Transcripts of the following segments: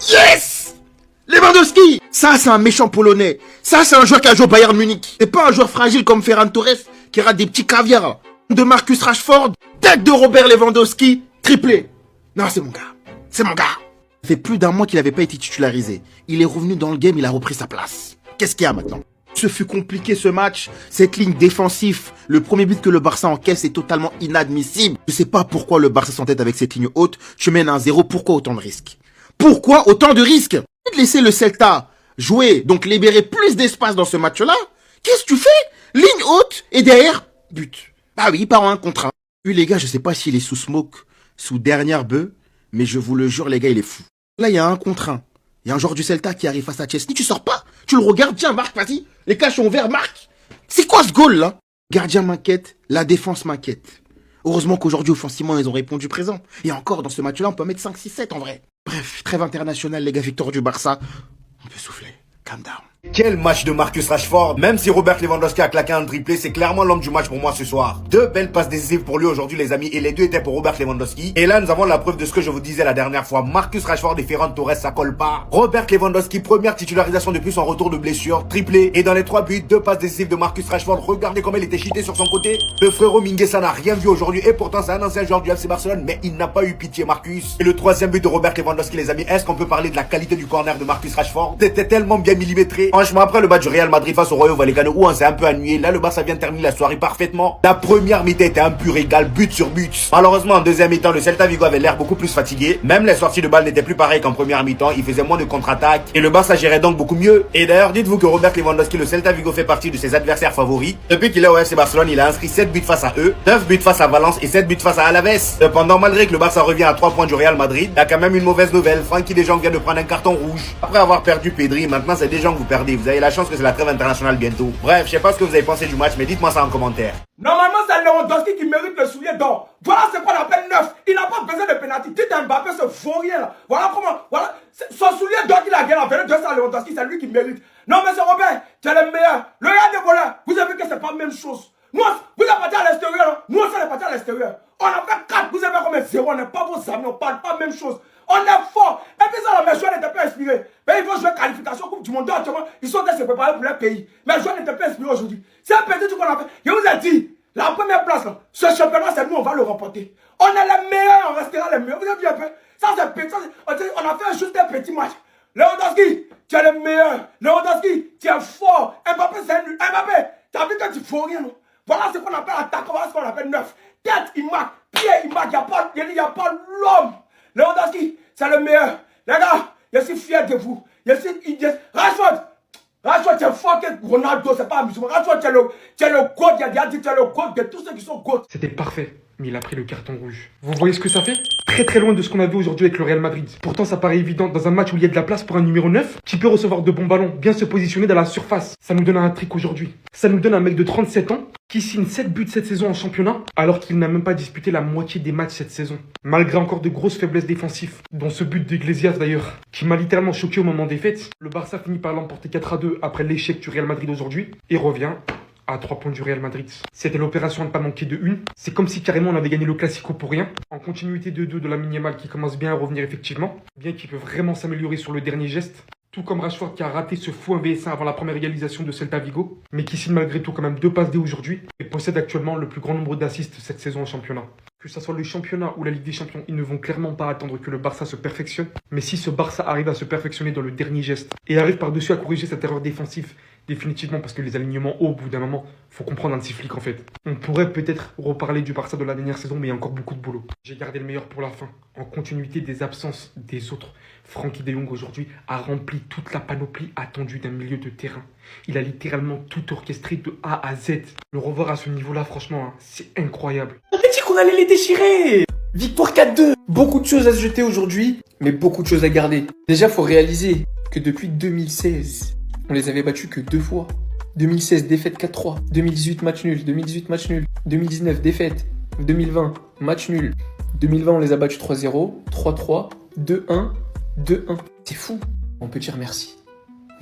Yes! Lewandowski! Ça, c'est un méchant Polonais. Ça, c'est un joueur qui a joué au Bayern Munich. C'est pas un joueur fragile comme Ferran Torres qui rate des petits caviars. De Marcus Rashford, tête de Robert Lewandowski, triplé. Non, c'est mon gars. C'est mon gars. Ça fait plus d'un mois qu'il n'avait pas été titularisé. Il est revenu dans le game, il a repris sa place. Qu'est-ce qu'il y a maintenant? Ce fut compliqué ce match, cette ligne défensive. Le premier but que le Barça encaisse est totalement inadmissible. Je sais pas pourquoi le Barça s'entête avec cette ligne haute. Tu mènes 1-0, pourquoi autant de risques? Pourquoi autant de risques? Laisser le Celta jouer, donc libérer plus d'espace dans ce match-là. Qu'est-ce que tu fais? Ligne haute et derrière, but. Bah oui, par un contre un. Oui les gars, je sais pas s'il est sous smoke, sous dernière bœuf, mais je vous le jure les gars, il est fou. Là, il y a un contre un. Il y a un joueur du Celta qui arrive face à Chesney, tu sors pas. Tu le regardes, tiens, marque, vas-y. Les caches sont ouverts, marque. C'est quoi ce goal là? Gardien m'inquiète, la défense m'inquiète. Heureusement qu'aujourd'hui, offensivement, ils ont répondu présent. Et encore, dans ce match-là, on peut mettre 5-6-7 en vrai. Bref, trêve internationale, les gars, victoire du Barça. On peut souffler. Calm down. Quel match de Marcus Rashford. Même si Robert Lewandowski a claqué un triplé, c'est clairement l'homme du match pour moi ce soir. Deux belles passes décisives pour lui aujourd'hui les amis, et les deux étaient pour Robert Lewandowski. Et là nous avons la preuve de ce que je vous disais la dernière fois. Marcus Rashford et Ferran Torres, ça colle pas. Robert Lewandowski, première titularisation depuis son retour de blessure, triplé. Et dans les 3 buts, 2 passes décisives de Marcus Rashford. Regardez comme il était cheaté sur son côté. Le frérot Mingueza n'a rien vu aujourd'hui, et pourtant c'est un ancien joueur du FC Barcelone, mais il n'a pas eu pitié Marcus. Et le 3e but de Robert Lewandowski les amis, est-ce qu'on peut parler de la qualité du corner de Marcus Rashford? C'était tellement bien millimétré. Franchement après le match du Real Madrid face au Rayo Vallecano où on s'est un peu ennuyé, là le Barça vient de terminer la soirée parfaitement. La première mi-temps était un pur régal, but sur but. Malheureusement en deuxième mi-temps le Celta Vigo avait l'air beaucoup plus fatigué. Même les sorties de balles n'étaient plus pareilles qu'en première mi-temps, il faisait moins de contre-attaques et le Barça gérait donc beaucoup mieux. Et d'ailleurs dites-vous que Robert Lewandowski, le Celta Vigo fait partie de ses adversaires favoris. Depuis qu'il est au FC Barcelone, il a inscrit 7 buts face à eux, 9 buts face à Valence et 7 buts face à Alaves. Cependant malgré que le Barça revient à 3 points du Real Madrid, il y a quand même une mauvaise nouvelle. Frenkie de Jong vient de prendre un carton rouge. Après avoir perdu Pedri, maintenant c'est De Jong que vous perdez. Vous avez la chance que c'est la trêve internationale bientôt. Bref, je sais pas ce que vous avez pensé du match, mais dites-moi ça en commentaire. Normalement, c'est Lewandowski qui mérite le soulier d'or. Voilà ce qu'on appelle neuf. Il n'a pas besoin de pénalty. Tout Mbappé se vaut rien là. Voilà comment. Voilà. Son soulier d'or qu'il a gagné en fait. C'est Lewandowski, c'est lui qui mérite. Non, mais c'est Robert, tu es le meilleur. Le gars de voleur, vous avez vu que c'est pas la même chose. Moi, vous êtes parti à l'extérieur. Nous, on est parti à l'extérieur. On a fait 4, vous avez combien 0. On n'est pas vos amis, on parle pas la même chose. On est fort. Et puis ça, mes joueurs n'étaient pas inspirés. Mais ils vont jouer qualification Coupe du Monde. Ils sont en se préparer pour leur pays. Mes joueurs n'étaient pas inspirés aujourd'hui. C'est un petit truc qu'on a fait. Je vous ai dit, la première place, là, ce championnat, c'est nous, on va le remporter. On est les meilleurs, on restera les meilleurs. Vous avez vu un peu? Ça, c'est petit. On a fait juste un petit match. Lewandowski, tu es le meilleur. Lewandowski, tu es fort. Mbappé, c'est nul. Mbappé, tu as vu que tu ne fais rien, non? Voilà ce qu'on appelle attaquant, voilà ce qu'on appelle neuf. Tête, il marque. Pied, il marque. Il n'y a pas l'homme. Lewandowski, c'est le meilleur. Les gars, je suis fier de vous. Rashford, tu es fort que Ronaldo, c'est pas amusant. Rashford, tu es le GOAT. Il a dit tu es le GOAT de tous ceux qui sont GOAT. C'était parfait, mais il a pris le carton rouge. Vous voyez ce que ça fait? Très très loin de ce qu'on a vu aujourd'hui avec le Real Madrid. Pourtant ça paraît évident dans un match où il y a de la place pour un numéro 9 qui peut recevoir de bons ballons, bien se positionner dans la surface. Ça nous donne un trick aujourd'hui. Ça nous donne un mec de 37 ans qui signe 7 buts cette saison en championnat alors qu'il n'a même pas disputé la moitié des matchs cette saison. Malgré encore de grosses faiblesses défensives, dont ce but d'Iglesias d'ailleurs, qui m'a littéralement choqué au moment des fêtes. Le Barça finit par l'emporter 4-2 après l'échec du Real Madrid aujourd'hui et revient à 3 points du Real Madrid. C'était l'opération à ne pas manquer de une. C'est comme si carrément on avait gagné le Classico pour rien. En continuité de 2 de la Yamal qui commence bien à revenir effectivement. Bien qu'il peut vraiment s'améliorer sur le dernier geste. Tout comme Rashford qui a raté ce fou 1vs1 avant la première égalisation de Celta Vigo. Mais qui signe malgré tout quand même 2 passes D aujourd'hui. Et possède actuellement le plus grand nombre d'assists cette saison en championnat. Que ce soit le championnat ou la Ligue des Champions, ils ne vont clairement pas attendre que le Barça se perfectionne. Mais si ce Barça arrive à se perfectionner dans le dernier geste et arrive par-dessus à corriger cette erreur défensive, définitivement parce que les alignements hauts, au bout d'un moment, faut comprendre un petit flic en fait. On pourrait peut-être reparler du Barça de la dernière saison, mais il y a encore beaucoup de boulot. J'ai gardé le meilleur pour la fin. En continuité des absences des autres, Frenkie de Jong aujourd'hui a rempli toute la panoplie attendue d'un milieu de terrain. Il a littéralement tout orchestré de A à Z. Le revoir à ce niveau-là, franchement, c'est incroyable. On a dit qu'on allait les déchirer. Victoire 4-2. Beaucoup de choses à se jeter aujourd'hui, mais beaucoup de choses à garder. Déjà, faut réaliser que depuis 2016, on les avait battus que 2 fois. 2016, défaite 4-3. 2018, match nul. 2018, match nul. 2019, défaite. 2020, match nul. 2020, on les a battus 3-0, 3-3, 2-1, 2-1. C'est fou. On peut dire merci.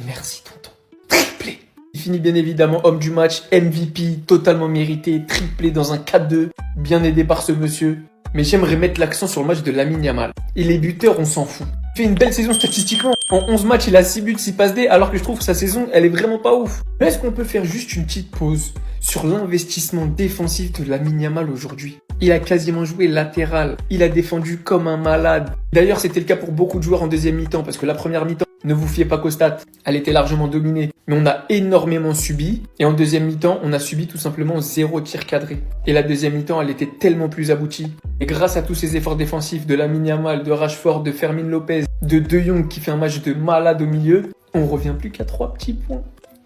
Merci, tonton. Triplé. Il finit bien évidemment homme du match, MVP, totalement mérité, triplé dans un 4-2, bien aidé par ce monsieur. Mais j'aimerais mettre l'accent sur le match de Lamine Yamal. Et les buteurs, on s'en fout. fait une belle saison statistiquement. En 11 matchs, il a 6 buts, 6 passes D, alors que je trouve que sa saison, elle est vraiment pas ouf. Mais est-ce qu'on peut faire juste une petite pause sur l'investissement défensif de Lamine Yamal aujourd'hui? Il a quasiment joué latéral. Il a défendu comme un malade. D'ailleurs, c'était le cas pour beaucoup de joueurs en deuxième mi-temps, parce que la première mi-temps, ne vous fiez pas qu'aux stats, elle était largement dominée. Mais on a énormément subi. Et en deuxième mi-temps, on a subi tout simplement 0 tir cadré. Et la deuxième mi-temps, elle était tellement plus aboutie. Et grâce à tous ces efforts défensifs de Lamine Yamal, de Rashford, de Fermin Lopez, de De Jong qui fait un match de malade au milieu, on revient plus qu'à 3 petits points.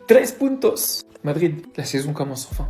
13 puntos. Madrid, la saison commence enfin.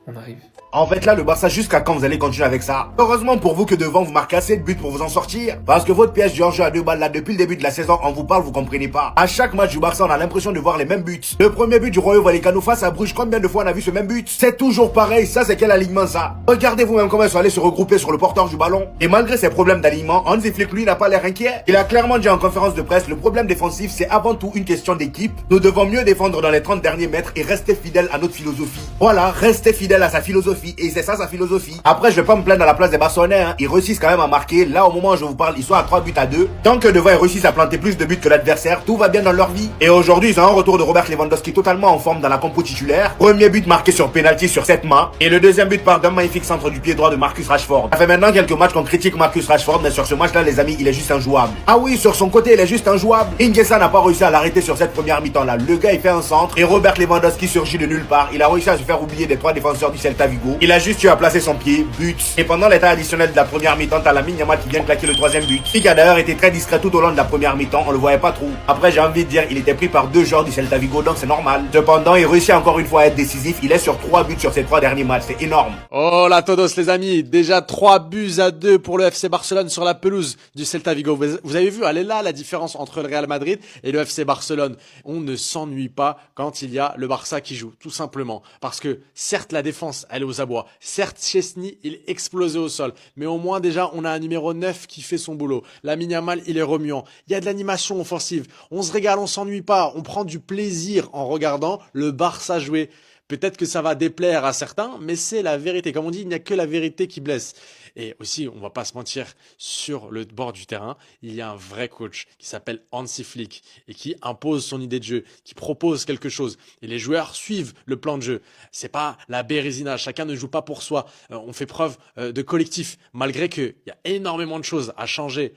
On arrive. En fait là, le Barça, jusqu'à quand vous allez continuer avec ça? Heureusement pour vous que devant vous marquez assez de buts pour vous en sortir. Parce que votre piège du hors-jeu à 2 balles là, depuis le début de la saison, on vous parle, vous comprenez pas. À chaque match du Barça, on a l'impression de voir les mêmes buts. Le premier but du Rayo Vallecano face à Bruges, combien de fois on a vu ce même but? C'est toujours pareil, ça c'est quel alignement ça? Regardez vous-même comment ils sont allés se regrouper sur le porteur du ballon. Et malgré ces problèmes d'alignement, Hansi Flick lui n'a pas l'air inquiet. Il a clairement dit en conférence de presse, le problème défensif c'est avant tout une question d'équipe. Nous devons mieux défendre dans les 30 derniers mètres et rester fidèles à notre philosophie. Voilà, rester fidèle à sa philosophie. Et c'est ça sa philosophie. Après, je vais pas me plaindre à la place des Barcelonais, hein. Ils réussissent quand même à marquer. Là, au moment où je vous parle, ils sont à 3 buts à 2. Tant que devant ils réussissent à planter plus de buts que l'adversaire, tout va bien dans leur vie. Et aujourd'hui, ils ont un retour de Robert Lewandowski totalement en forme dans la compo titulaire. Premier but marqué sur penalty sur 7 mains. Et le deuxième but par d'un magnifique centre du pied droit de Marcus Rashford. Ça fait maintenant quelques matchs qu'on critique Marcus Rashford, mais sur ce match-là, les amis, il est juste injouable. Ah oui, sur son côté, il est juste injouable. Ingesa n'a pas réussi à l'arrêter sur cette première mi-temps-là. Le gars, il fait un centre. Et Robert Lewandowski surgit de nulle part. Il a réussi à se faire oublier des 3 défenseurs du Celta Vigo. Il a juste eu à placer son pied, but. Et pendant l'état additionnel de la première mi-temps, t'as Lamine Yamal qui vient claquer le 3e but. Qui a d'ailleurs été très discret tout au long de la première mi-temps, on le voyait pas trop. Après, j'ai envie de dire, il était pris par 2 joueurs du Celta Vigo, donc c'est normal. Cependant, il réussit encore une fois à être décisif. Il est sur 3 buts sur ses 3 derniers matchs, c'est énorme. Oh la todos les amis, déjà 3 buts à 2 pour le FC Barcelone sur la pelouse du Celta Vigo. Vous avez vu, elle est là la différence entre le Real Madrid et le FC Barcelone. On ne s'ennuie pas quand il y a le Barça qui joue, tout simplement. Parce que certes la défense, elle est aux abois. Certes Chesney, il est explosé au sol. Mais au moins déjà, on a un numéro 9 qui fait son boulot. Lamine Yamal, il est remuant. Il y a de l'animation offensive. On se régale, on s'ennuie pas. On prend du plaisir en regardant le Barça jouer. Peut-être que ça va déplaire à certains, mais c'est la vérité. Comme on dit, il n'y a que la vérité qui blesse. Et aussi, on va pas se mentir, sur le bord du terrain, il y a un vrai coach qui s'appelle Hansi Flick et qui impose son idée de jeu, qui propose quelque chose. Et les joueurs suivent le plan de jeu. C'est pas la bérésina, chacun ne joue pas pour soi. On fait preuve de collectif, malgré qu'il y a énormément de choses à changer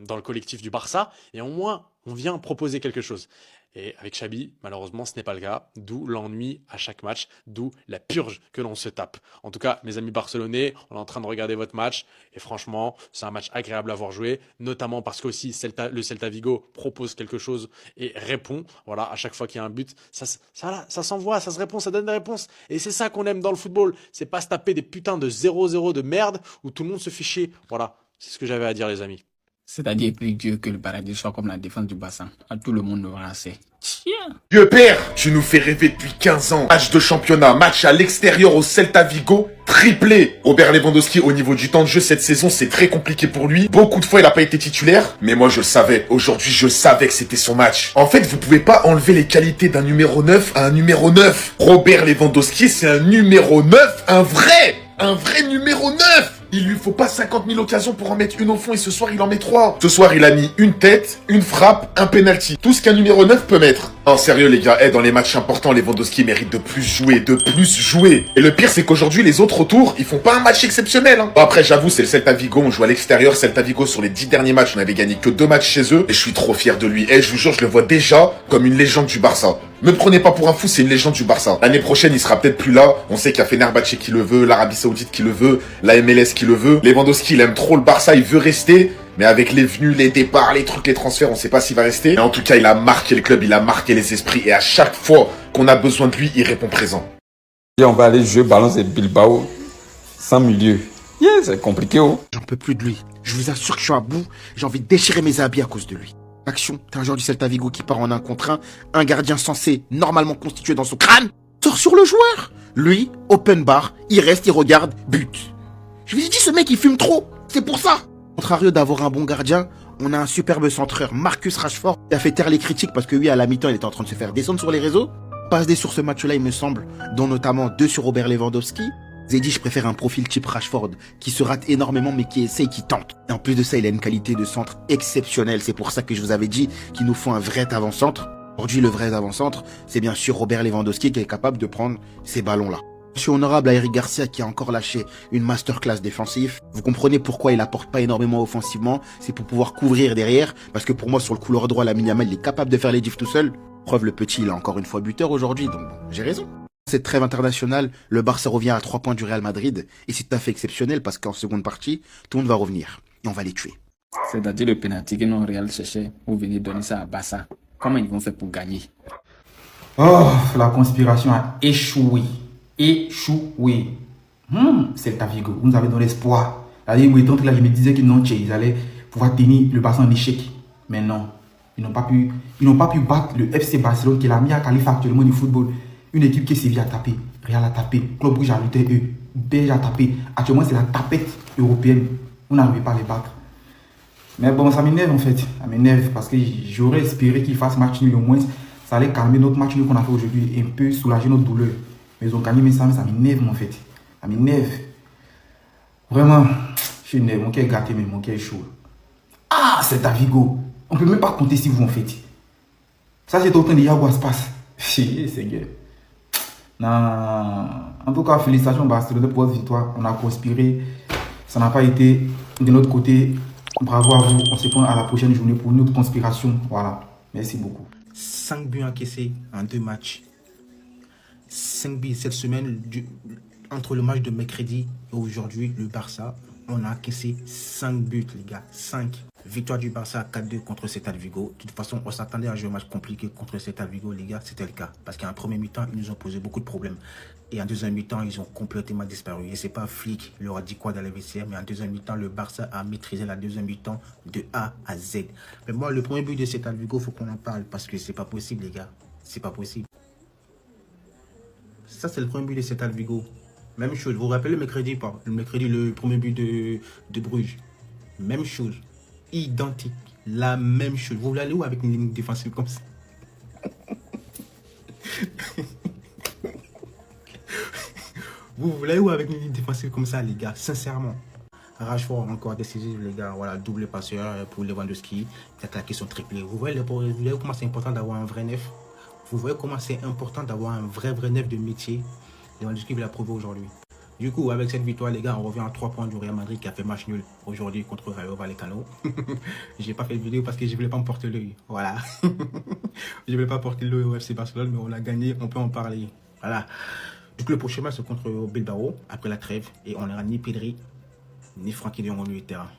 dans le collectif du Barça. Et au moins, on vient proposer quelque chose. Et avec Xabi, malheureusement, ce n'est pas le cas. D'où l'ennui à chaque match, d'où la purge que l'on se tape. En tout cas, mes amis barcelonais, on est en train de regarder votre match. Et franchement, c'est un match agréable à voir jouer, notamment parce qu'aussi le Celta Vigo propose quelque chose et répond. Voilà, à chaque fois qu'il y a un but, ça s'envoie, ça se répond, ça donne des réponses. Et c'est ça qu'on aime dans le football. C'est pas se taper des putains de 0-0 de merde où tout le monde se fait chier. Voilà, c'est ce que j'avais à dire, les amis. C'est-à-dire, prie Dieu que le paradis soit comme la défense du bassin. À tout le monde le c'est. Tiens. Dieu père, tu nous fais rêver depuis 15 ans. Match de championnat, match à l'extérieur au Celta Vigo, triplé. Robert Lewandowski, au niveau du temps de jeu cette saison, c'est très compliqué pour lui. Beaucoup de fois, il n'a pas été titulaire. Mais moi, je le savais. Aujourd'hui, je savais que c'était son match. En fait, vous pouvez pas enlever les qualités d'un numéro 9 à un numéro 9. Robert Lewandowski, c'est un numéro 9, un vrai numéro 9. Il lui faut pas 50 000 occasions pour en mettre une au fond et ce soir il en met 3. Ce soir il a mis une tête, une frappe, un penalty. Tout ce qu'un numéro 9 peut mettre. Non sérieux les gars, dans les matchs importants, Lewandowski mérite de plus jouer. Et le pire c'est qu'aujourd'hui les autres autour, ils font pas un match exceptionnel. Bon, après j'avoue c'est le Celta Vigo, on joue à l'extérieur. Celta Vigo sur les 10 derniers matchs, on avait gagné que 2 matchs chez eux. Et je suis trop fier de lui. Et je vous jure, je le vois déjà comme une légende du Barça. Me prenez pas pour un fou, c'est une légende du Barça. L'année prochaine, il sera peut-être plus là. On sait qu'il y a Fenerbahçe qui le veut, l'Arabie Saoudite qui le veut, la MLS qui le veut. Lewandowski, il aime trop le Barça, il veut rester. Mais avec les venues, les départs, les trucs, les transferts, on sait pas s'il va rester. Mais en tout cas, il a marqué le club, il a marqué les esprits. Et à chaque fois qu'on a besoin de lui, il répond présent. Et on va aller jouer Balance et Bilbao sans milieu. Yeah, c'est compliqué, oh. J'en peux plus de lui. Je vous assure que je suis à bout. J'ai envie de déchirer mes habits à cause de lui. Action, t'es un joueur du Celta Vigo qui part en 1 contre 1. Un gardien censé, normalement constitué dans son crâne, sort sur le joueur. Lui, open bar, il reste, il regarde, but. Je vous ai dit, ce mec, il fume trop. C'est pour ça. Contrario d'avoir un bon gardien, on a un superbe centreur, Marcus Rashford, qui a fait taire les critiques parce que oui, à la mi-temps, il était en train de se faire descendre sur les réseaux. Passe des sur ce match-là, il me semble, dont notamment 2 sur Robert Lewandowski. J'ai dit, je préfère un profil type Rashford, qui se rate énormément, mais qui essaye, qui tente. Et en plus de ça, il a une qualité de centre exceptionnelle. C'est pour ça que je vous avais dit qu'il nous faut un vrai avant-centre. Aujourd'hui, le vrai avant-centre, c'est bien sûr Robert Lewandowski qui est capable de prendre ces ballons-là. Je suis honorable à Eric Garcia qui a encore lâché une masterclass défensive. Vous comprenez pourquoi il apporte pas énormément offensivement. C'est pour pouvoir couvrir derrière. Parce que pour moi, sur le couloir droit, Lamine Yamal, il est capable de faire les diffs tout seul. Preuve, le petit, il a encore une fois buteur aujourd'hui, donc j'ai raison. Cette trêve internationale, le Barça revient à 3 points du Real Madrid. Et c'est tout à fait exceptionnel parce qu'en seconde partie, tout le monde va revenir. Et on va les tuer. C'est-à-dire le penalty que non Real cherchait, vous venez donner ça à Barça. Comment ils vont faire pour gagner? Oh, la conspiration a échoué. Échoué. Celta Vigo, vous nous avez donné l'espoir. C'est-à-dire, là, je me disais qu'ils ils allaient pouvoir tenir le Barça en échec. Mais non, ils n'ont pas pu battre le FC Barcelone qui est la meilleure qualif actuellement du football. Une équipe qui Séville a tapé, Real a tapé, Club Brugge a lutté, Belge a tapé. Actuellement, c'est la tapette européenne. Vous n'arrivez pas à les battre. Mais bon, ça m'énerve en fait. Ça m'énerve parce que j'aurais espéré qu'ils fassent match nul au moins. Ça allait calmer notre match nul qu'on a fait aujourd'hui et un peu soulager notre douleur. Mais ils ont gagné, mais ça m'énerve en fait. Ça m'énerve. Vraiment, je suis énervé. Mon cœur est gâté, mais mon cœur est chaud. Ah, c'est à Vigo. On ne peut même pas compter sur vous en fait. Ça, c'est autant de Yago Aspas. Seigneur. Non. En tout cas, félicitations Barcelone pour votre victoire. On a conspiré. Ça n'a pas été de notre côté. Bravo à vous. On se prend à la prochaine journée pour une autre conspiration. Voilà. Merci beaucoup. 5 buts encaissés en 2 matchs. 5 buts cette semaine. Entre le match de mercredi et aujourd'hui, le Barça, on a encaissé 5 buts, les gars. 5. Victoire du Barça 4-2 contre Celta Vigo. De toute façon, on s'attendait à jouer un match compliqué contre Celta Vigo, les gars. C'était le cas. Parce qu'en premier mi-temps, ils nous ont posé beaucoup de problèmes. Et en deuxième mi-temps, ils ont complètement disparu. Et c'est pas Flick leur a dit quoi dans les vestiaires, mais en deuxième mi-temps, le Barça a maîtrisé la deuxième mi-temps de A à Z. Mais moi, le premier but de Celta Vigo, il faut qu'on en parle. Parce que c'est pas possible, les gars. C'est pas possible. Ça, c'est le premier but de Celta Vigo. Même chose. Vous vous rappelez le mercredi, pas? Le mercredi, le premier but de Bruges. Même chose. Identique. La même chose. Vous voulez aller où avec une ligne défensive comme ça? Vous voulez où avec une ligne défensive comme ça, les gars? Sincèrement. Rashford encore décisif, les gars. Voilà, double passeur pour Lewandowski. Il a claqué son triplé. Vous voyez comment c'est important d'avoir un vrai neuf? Vous voyez comment c'est important d'avoir un vrai neuf de métier? Lewandowski l'a prouvé aujourd'hui. Du coup, avec cette victoire, les gars, on revient à 3 points du Real Madrid qui a fait match nul aujourd'hui contre Rayo Vallecano. J'ai pas fait de vidéo parce que je voulais pas me porter l'œil. Voilà. Je voulais pas porter l'œil au FC Barcelone, mais on a gagné, on peut en parler. Voilà. Du coup, le prochain match, c'est contre Bilbao, après la trêve. Et on n'aura ni Pedri, ni Frankie de Jong au milieu de terrain.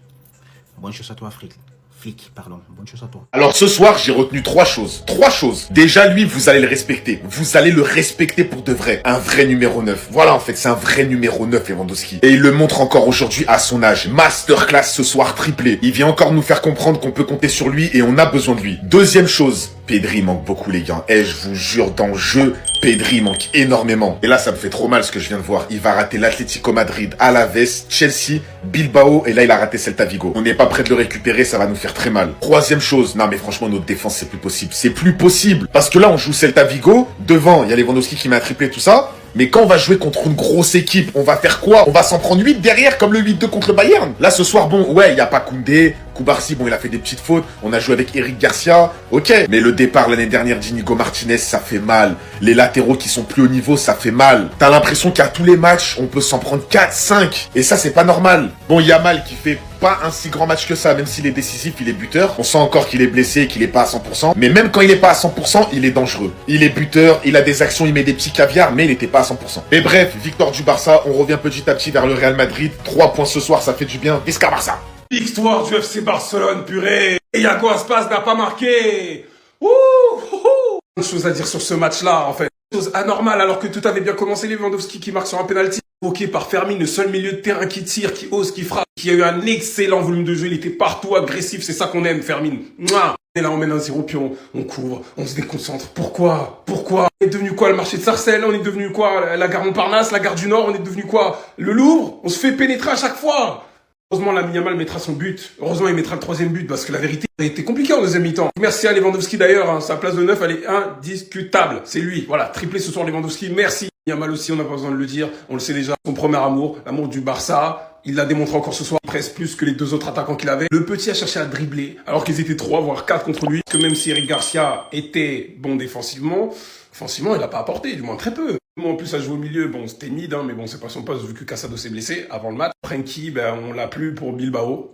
Bonne chance à toi, Flick, pardon. Bonne chose à toi. Alors ce soir, j'ai retenu 3 choses. 3 choses. Déjà, lui, vous allez le respecter. Vous allez le respecter pour de vrai. Un vrai numéro 9. Voilà, en fait, c'est un vrai numéro 9, Lewandowski. Et il le montre encore aujourd'hui à son âge. Masterclass ce soir, triplé. Il vient encore nous faire comprendre qu'on peut compter sur lui et on a besoin de lui. Deuxième chose, Pedri manque beaucoup, les gars. Et je vous jure, dans le jeu, Pedri manque énormément. Et là, ça me fait trop mal ce que je viens de voir. Il va rater l'Atlético Madrid, Alaves, Chelsea, Bilbao. Et là, il a raté Celta Vigo. On n'est pas prêt de le récupérer, ça va nous faire très mal. Troisième chose, non mais franchement, notre défense, c'est plus possible. C'est plus possible. Parce que là, on joue Celta Vigo. Devant, il y a Lewandowski qui met un triplé, tout ça. Mais quand on va jouer contre une grosse équipe, on va faire quoi? On va s'en prendre 8 derrière comme le 8-2 contre le Bayern. Là, ce soir, bon, ouais, il n'y a pas Koundé. Koubarsi, bon, il a fait des petites fautes. On a joué avec Eric Garcia. Ok. Mais le départ l'année dernière d'Inigo Martinez, ça fait mal. Les latéraux qui sont plus haut niveau, ça fait mal. T'as l'impression qu'à tous les matchs, on peut s'en prendre 4, 5. Et ça, c'est pas normal. Bon, Yamal qui fait pas un si grand match que ça, même s'il est décisif, il est buteur. On sent encore qu'il est blessé et qu'il est pas à 100%. Mais même quand il est pas à 100%, il est dangereux. Il est buteur, il a des actions, il met des petits caviars, mais il était pas à 100%. Mais bref, victoire du Barça, on revient petit à petit vers le Real Madrid. 3 points ce soir, ça fait du bien. Visca Barça! Victoire du FC Barcelone, purée. Et Iago Aspas n'a pas marqué. Une chose à dire sur ce match-là, en fait. Chose anormale, alors que tout avait bien commencé. Lewandowski qui marque sur un penalty. Provoqué par Fermin, le seul milieu de terrain qui tire, qui ose, qui frappe. Qui a eu un excellent volume de jeu. Il était partout agressif. C'est ça qu'on aime, Fermin. Mouah. Et là, on mène un 0, puis on couvre, on se déconcentre. Pourquoi? On est devenu quoi? Le marché de Sarcelles? On est devenu quoi? La gare Montparnasse? La gare du Nord? On est devenu quoi? Le Louvre? On se fait pénétrer à chaque fois. Heureusement, Lamine Yamal mettra son but. Heureusement, il mettra le 3e but, parce que la vérité, ça a été compliqué en deuxième mi-temps. Merci à Lewandowski d'ailleurs, hein. Sa place de 9, elle est indiscutable. C'est lui. Voilà, triplé ce soir Lewandowski. Merci. Yamal aussi, on n'a pas besoin de le dire, on le sait déjà, son premier amour, l'amour du Barça, il l'a démontré encore ce soir, presque plus que les deux autres attaquants qu'il avait. Le petit a cherché à dribbler, alors qu'ils étaient 3, voire 4 contre lui, que même si Eric Garcia était bon défensivement, il n'a pas apporté, du moins très peu. Moi, en plus, à jouer au milieu, bon, c'était mid, hein, mais bon, c'est pas son poste, vu que Casado s'est blessé avant le match. Frenkie, on l'a plus pour Bilbao.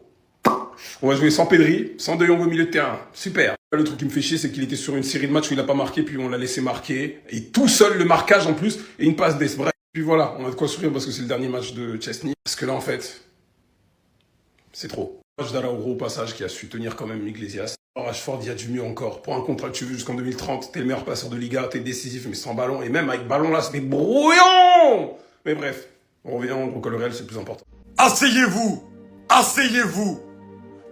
On va jouer sans Pedri, sans De Jong au milieu de terrain. Super. Le truc qui me fait chier, c'est qu'il était sur une série de matchs où il a pas marqué, puis on l'a laissé marquer. Et tout seul, le marquage en plus, et une passe d'Esbrec. Puis voilà, on a de quoi sourire parce que c'est le dernier match de Chesney. Parce que là, en fait, c'est trop. Match d'Araújo au passage qui a su tenir quand même Iglesias. Rashford, il y a du mieux encore. Pour un contrat que tu veux jusqu'en 2030, t'es le meilleur passeur de Liga, t'es décisif, mais sans ballon. Et même avec ballon là, c'était brouillon. Mais bref, on revient, on recolle le réel, c'est le plus important. Asseyez-vous! Asseyez-vous!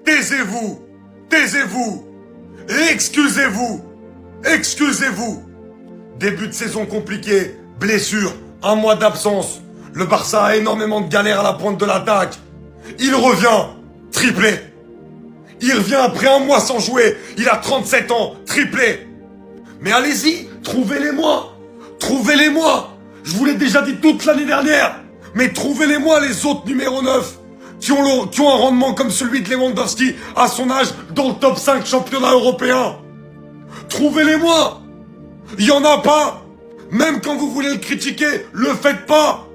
Taisez-vous! Taisez-vous! Excusez-vous! Excusez-vous! Début de saison compliqué, blessure, 1 mois d'absence. Le Barça a énormément de galères à la pointe de l'attaque. Il revient, triplé. Il revient après 1 mois sans jouer. Il a 37 ans, triplé. Mais allez-y, trouvez-les-moi. Trouvez-les-moi. Je vous l'ai déjà dit toute l'année dernière. Mais trouvez-les-moi les autres numéros 9 qui ont un rendement comme celui de Lewandowski à son âge dans le top 5 championnat européen. Trouvez-les-moi. Il y en a pas. Même quand vous voulez le critiquer, le faites pas.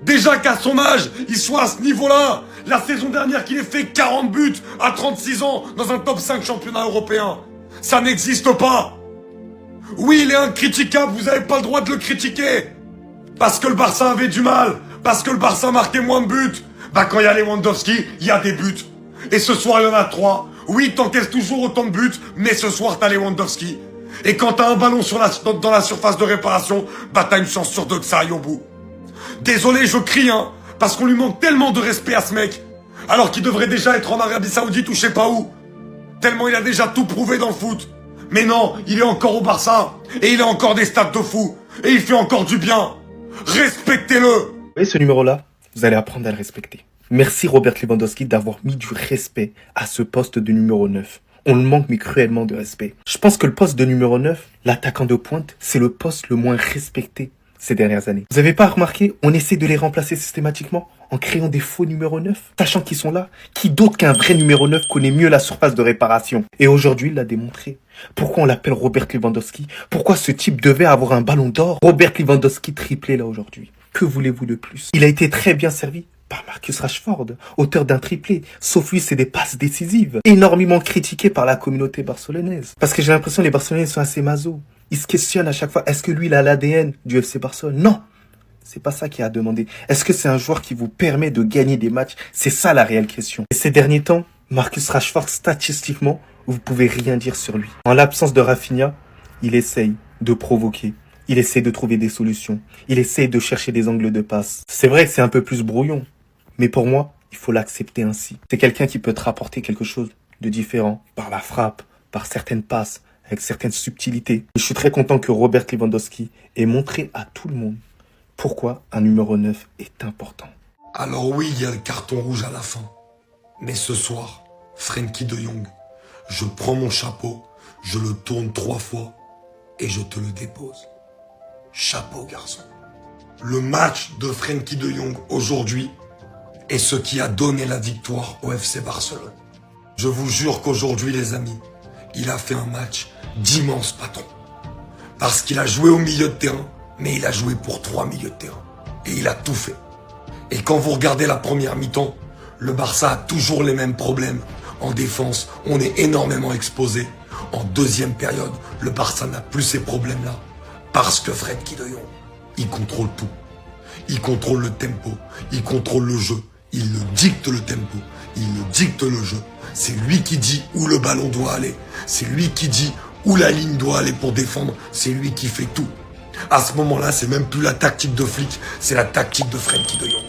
Déjà qu'à son âge, il soit à ce niveau-là. La saison dernière qu'il ait fait 40 buts à 36 ans dans un top 5 championnat européen. Ça n'existe pas. Oui, il est incritiquable, vous n'avez pas le droit de le critiquer. Parce que le Barça avait du mal. Parce que le Barça marquait moins de buts. Quand il y a Lewandowski, il y a des buts. Et ce soir, il y en a 3. Oui, t'encaisses toujours autant de buts, mais ce soir, t'as Lewandowski. Et quand t'as un ballon dans la surface de réparation, t'as une chance sur 2 que ça aille au bout. Désolé, je crie, hein, parce qu'on lui manque tellement de respect à ce mec. Alors qu'il devrait déjà être en Arabie Saoudite ou je sais pas où. Tellement il a déjà tout prouvé dans le foot. Mais non, il est encore au Barça. Et il a encore des stats de fou. Et il fait encore du bien. Respectez-le. Vous voyez ce numéro-là? Vous allez apprendre à le respecter. Merci Robert Lewandowski d'avoir mis du respect à ce poste de numéro 9. On le manque mais cruellement de respect. Je pense que le poste de numéro 9, l'attaquant de pointe, c'est le poste le moins respecté ces dernières années. Vous avez pas remarqué, on essaie de les remplacer systématiquement en créant des faux numéros 9, sachant qu'ils sont là. Qui d'autre qu'un vrai numéro 9 connaît mieux la surface de réparation? Et aujourd'hui, il l'a démontré. Pourquoi on l'appelle Robert Lewandowski? Pourquoi ce type devait avoir un ballon d'or? Robert Lewandowski triplé là aujourd'hui. Que voulez-vous de plus? Il a été très bien servi par Marcus Rashford, auteur d'un triplé. Sauf lui, c'est des passes décisives. Énormément critiqué par la communauté barcelonaise. Parce que j'ai l'impression que les Barcelonais sont assez maso. Ils se questionnent à chaque fois, est-ce que lui, il a l'ADN du FC Barcelone? Non. C'est pas ça qu'il a demandé. Est-ce que c'est un joueur qui vous permet de gagner des matchs? C'est ça la réelle question. Et ces derniers temps, Marcus Rashford, statistiquement, vous pouvez rien dire sur lui. En l'absence de Rafinha, il essaye de provoquer. Il essaie de trouver des solutions. Il essaie de chercher des angles de passe. C'est vrai que c'est un peu plus brouillon. Mais pour moi, il faut l'accepter ainsi. C'est quelqu'un qui peut te rapporter quelque chose de différent par la frappe, par certaines passes, avec certaines subtilités. Je suis très content que Robert Lewandowski ait montré à tout le monde pourquoi un numéro 9 est important. Alors oui, il y a le carton rouge à la fin. Mais ce soir, Frenkie de Jong, je prends mon chapeau, je le tourne 3 fois et je te le dépose. Chapeau, garçon. Le match de Frenkie de Jong aujourd'hui est ce qui a donné la victoire au FC Barcelone. Je vous jure qu'aujourd'hui, les amis, il a fait un match d'immense patron. Parce qu'il a joué au milieu de terrain, mais il a joué pour 3 milieux de terrain. Et il a tout fait. Et quand vous regardez la première mi-temps, le Barça a toujours les mêmes problèmes. En défense, on est énormément exposé. En deuxième période, le Barça n'a plus ces problèmes-là. Parce que Frenkie de Jong, il contrôle tout. Il contrôle le tempo, il contrôle le jeu, il le dicte le tempo, il le dicte le jeu. C'est lui qui dit où le ballon doit aller. C'est lui qui dit où la ligne doit aller pour défendre. C'est lui qui fait tout. À ce moment-là, c'est même plus la tactique de Flick, c'est la tactique de Frenkie de Jong.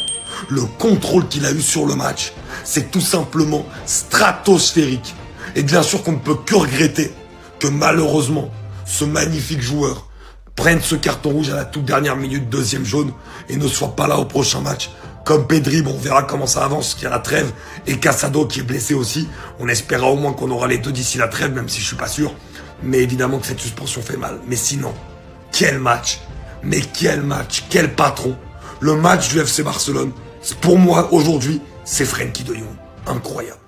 Le contrôle qu'il a eu sur le match, c'est tout simplement stratosphérique. Et bien sûr qu'on ne peut que regretter que malheureusement, ce magnifique joueur prenne ce carton rouge à la toute dernière minute, deuxième jaune, et ne soit pas là au prochain match. Comme Pedri, bon, on verra comment ça avance, qu'il y a la trêve, et Casado qui est blessé aussi. On espérera au moins qu'on aura les deux d'ici la trêve, même si je suis pas sûr. Mais évidemment que cette suspension fait mal. Mais sinon, quel match! Mais quel match, quel patron. Le match du FC Barcelone, pour moi, aujourd'hui, c'est Frenkie de Jong. Incroyable.